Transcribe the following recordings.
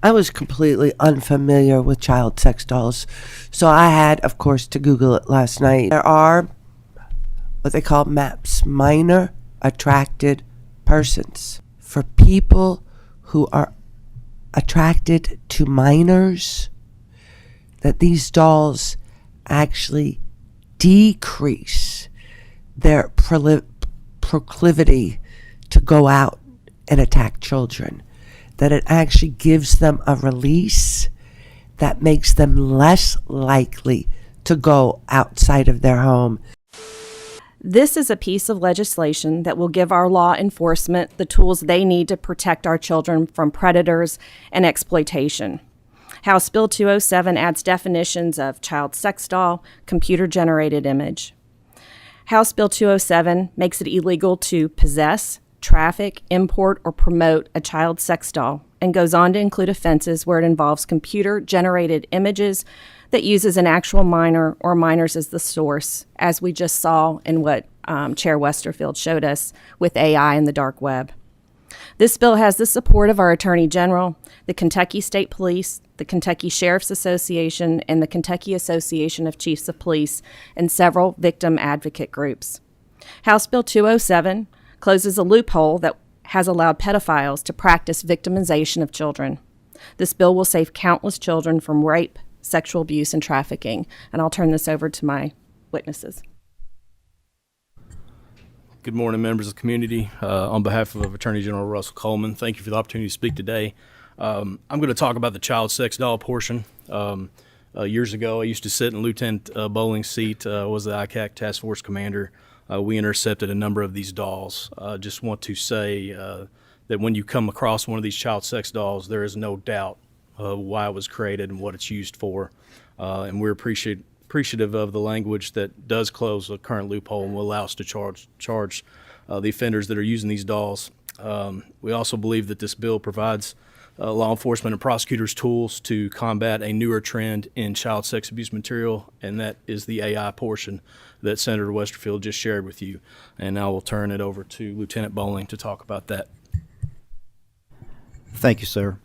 I was completely unfamiliar with child sex dolls, so I had, of course, to Google it last night. There are what they call MAPs, minor attracted persons. For people who are attracted to minors, that these dolls actually decrease their proclivity to go out and attack children. That it actually gives them a release that makes them less likely to go outside of their home. This is a piece of legislation that will give our law enforcement the tools they need to protect our children from predators and exploitation. House Bill 207 adds definitions of child sex doll, computer-generated image. House Bill 207 makes it illegal to possess, traffic, import, or promote a child sex doll, and goes on to include offenses where it involves computer-generated images that uses an actual minor or minors as the source, as we just saw in what Chair Westerfield showed us with AI and the dark web. This bill has the support of our Attorney General, the Kentucky State Police, the Kentucky Sheriff's Association, and the Kentucky Association of Chiefs of Police, and several victim advocate groups. House Bill 207 closes a loophole that has allowed pedophiles to practice victimization of children. This bill will save countless children from rape, sexual abuse, and trafficking. And I'll turn this over to my witnesses. Good morning, members of the community. On behalf of Attorney General Russell Coleman, thank you for the opportunity to speak today. I'm going to talk about the child sex doll portion. Years ago, I used to sit in Lieutenant Bowling's seat, was the ICAC Task Force Commander. We intercepted a number of these dolls. Just want to say that when you come across one of these child sex dolls, there is no doubt why it was created and what it's used for. And we're appreciative of the language that does close the current loophole and will allow us to charge the offenders that are using these dolls. We also believe that this bill provides law enforcement and prosecutors tools to combat a newer trend in child sex abuse material, and that is the AI portion that Senator Westerfield just shared with you. And I will turn it over to Lieutenant Bowling to talk about that. Thank you, sir.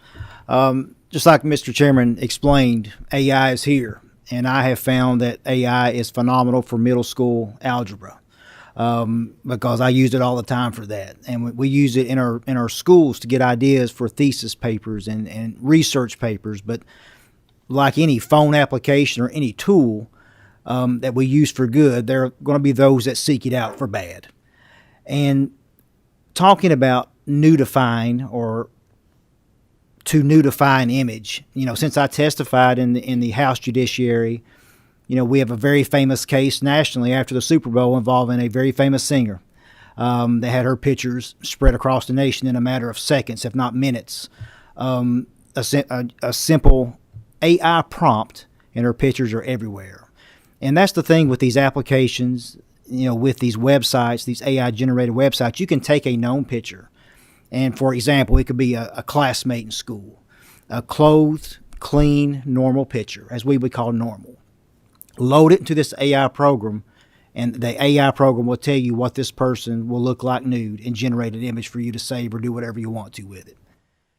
Just like Mr. Chairman explained, AI is here, and I have found that AI is phenomenal for middle school algebra. Because I use it all the time for that, and we use it in our schools to get ideas for thesis papers and research papers. But like any phone application or any tool that we use for good, there are going to be those that seek it out for bad. And talking about nudifying or to nudify an image, since I testified in the House Judiciary. We have a very famous case nationally after the Super Bowl involving a very famous singer. They had her pictures spread across the nation in a matter of seconds, if not minutes. A simple AI prompt, and her pictures are everywhere. And that's the thing with these applications, with these websites, these AI-generated websites. You can take a known picture, and for example, it could be a classmate in school, a clothed, clean, normal picture, as we would call normal. Load it into this AI program, and the AI program will tell you what this person will look like nude and generate an image for you to save or do whatever you want to with it.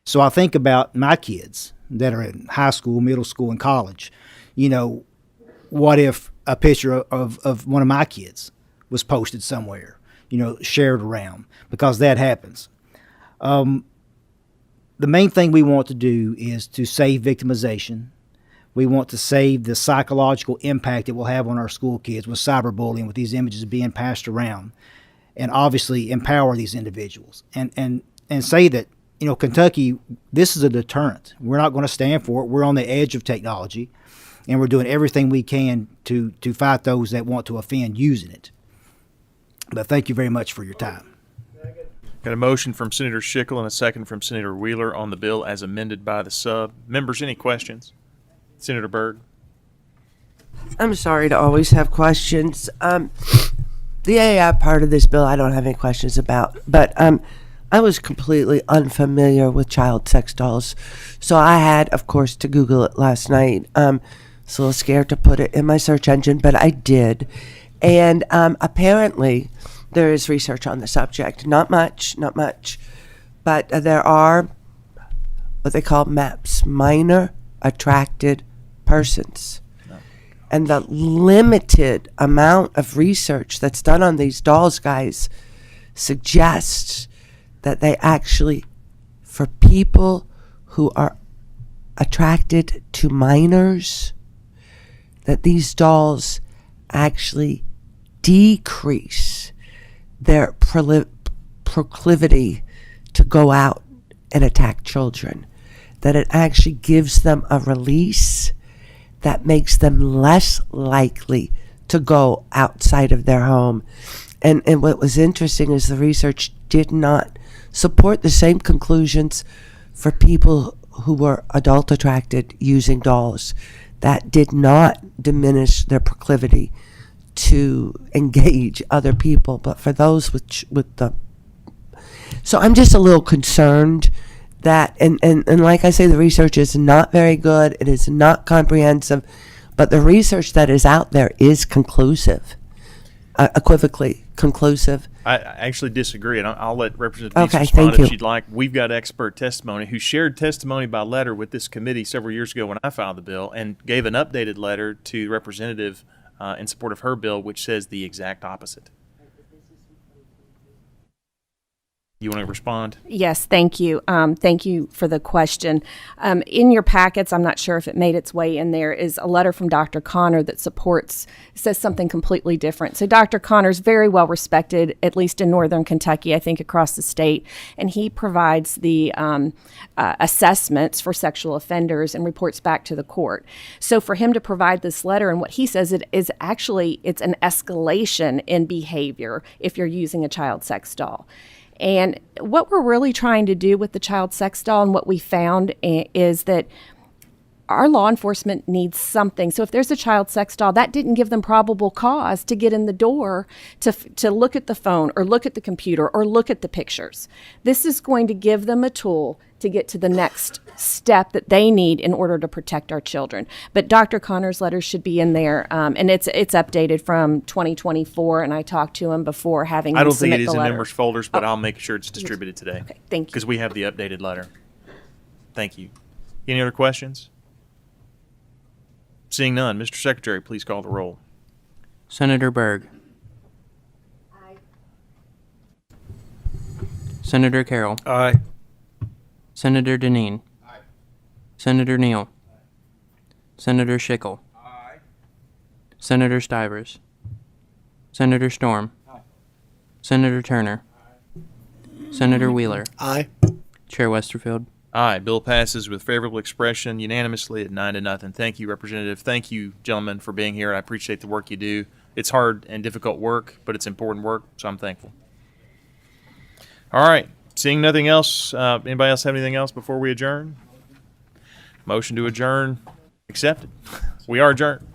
So I think about my kids that are in high school, middle school, and college. What if a picture of one of my kids was posted somewhere, shared around, because that happens. The main thing we want to do is to save victimization. We want to save the psychological impact it will have on our school kids with cyberbullying, with these images being passed around, and obviously empower these individuals and say that, Kentucky, this is a deterrent. We're not going to stand for it. We're on the edge of technology, and we're doing everything we can to fight those that want to offend using it. But thank you very much for your time. Got a motion from Senator Schickel and a second from Senator Wheeler on the bill as amended by the sub. Members, any questions? Senator Berg. I'm sorry to always have questions. The AI part of this bill, I don't have any questions about, but I was completely unfamiliar with child sex dolls, so I had, of course, to Google it last night. So a little scared to put it in my search engine, but I did. And apparently there is research on the subject. Not much, but there are what they call MAPS, minor attracted persons. And the limited amount of research that's done on these dolls, guys, suggests that they actually, for people who are attracted to minors, that these dolls actually decrease their proclivity to go out and attack children. That it actually gives them a release that makes them less likely to go outside of their home. And what was interesting is the research did not support the same conclusions for people who were adult attracted using dolls. That did not diminish their proclivity to engage other people, but for those with the, so I'm just a little concerned that, and like I say, the research is not very good. It is not comprehensive, but the research that is out there is conclusive, equivocally conclusive. I actually disagree, and I'll let Representative Deese Okay, respond thank if you. she'd like. We've got expert testimony who shared testimony by letter with this committee several years ago when I filed the bill, and gave an updated letter to the representative in support of her bill, which says the exact opposite. You want to respond? Yes, thank you. Thank you for the question. In your packets, I'm not sure if it made its way in there, is a letter from Dr. Connor that says something completely different. So Dr. Connor's very well respected, at least in Northern Kentucky, I think across the state, and he provides the assessments for sexual offenders and reports back to the court. So for him to provide this letter, and what he says it is actually, it's an escalation in behavior if you're using a child sex doll. And what we're really trying to do with the child sex doll, and what we found is that our law enforcement needs something. So if there's a child sex doll, that didn't give them probable cause to get in the door to look at the phone or look at the computer or look at the pictures. This is going to give them a tool to get to the next step that they need in order to protect our children. But Dr. Connor's letter should be in there, and it's updated from 2024, and I talked to him before having I him don't think submit it is the in letter. members' folders, but I'll make sure it's distributed today. Okay, thank you. Because we have the updated letter. Thank you. Any other questions? Seeing none, Mr. Secretary, please call the roll. Senator Berg. Senator Carroll. Aye. Senator Deneen. Senator Neal. Senator Schickel. Senator Stivers. Senator Storm. Senator Turner. Senator Wheeler. Aye. Chair Westerfield. Aye. Bill passes with favorable expression unanimously at 9-0. Thank you, Representative. Thank you, gentlemen, for being here. I appreciate the work you do. It's hard and difficult work, but it's important work, so I'm thankful. All right. Seeing nothing else, anybody else have anything else before we adjourn? Motion to adjourn accepted. We are adjourned.